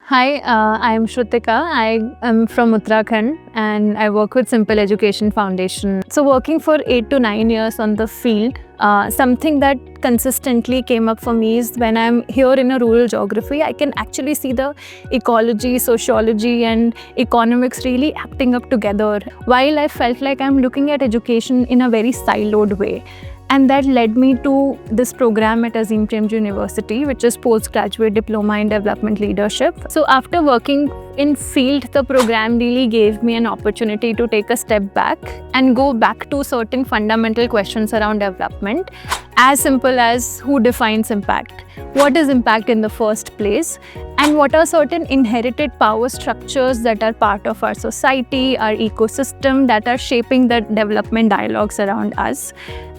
Hi, I am Shrutika. I am from Uttarakhand and I work with Simple Education Foundation. So, working for 8 to 9 years on the field, something that consistently came up for me is when I'm here in a rural geography, I can actually see the ecology, sociology, and economics really acting up together. While I felt like I'm looking at education in a very siloed way. And that led me to this program at Azim Premji University, which is postgraduate diploma in development leadership. So after working in field, the program really gave me an opportunity to take a step back and go back to certain fundamental questions around development, as simple as who defines impact, what is impact in the first place, and what are certain inherited power structures that are part of our society, our ecosystem, that are shaping the development dialogues around us.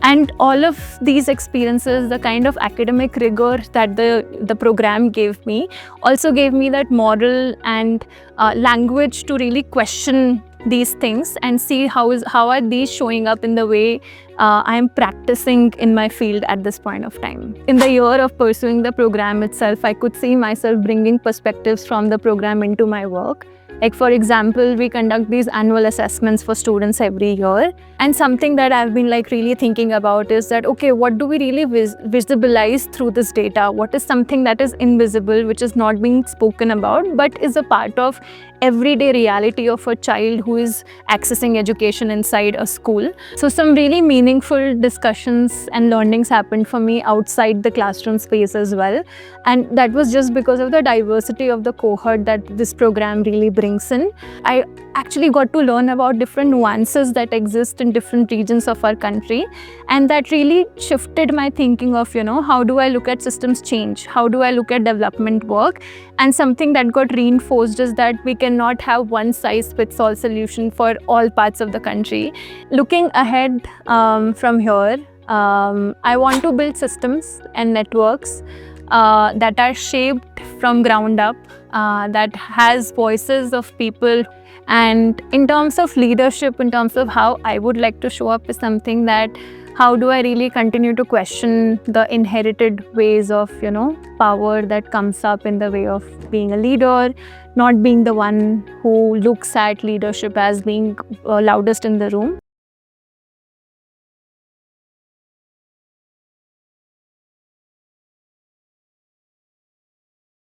And all of these experiences, the kind of academic rigor that the program gave me, also gave me that moral and language to really question these things and see how are these showing up in the way I am practicing in my field at this point of time. In the year of pursuing the program itself, I could see myself bringing perspectives from the program into my work. Like, for example, we conduct these annual assessments for students every year. And something that I've been really thinking about is that, okay, what do we really visualize through this data? What is something that is invisible, which is not being spoken about, but is a part of everyday reality of a child who is accessing education inside a school? So some really meaningful discussions and learnings happened for me outside the classroom space as well. And that was just because of the diversity of the cohort that this program really brings in. I actually got to learn about different nuances that exist in different regions of our country, and that really shifted my thinking of, how do I look at systems change? How do I look at development work? And something that got reinforced is that we cannot have one size fits all solution for all parts of the country. Looking ahead from here, I want to build systems and networks that are shaped from ground up, that has voices of people. And in terms of leadership, in terms of how I would like to show up, is something that how do I really continue to question the inherited ways of, power that comes up in the way of being a leader, not being the one who looks at leadership as being loudest in the room.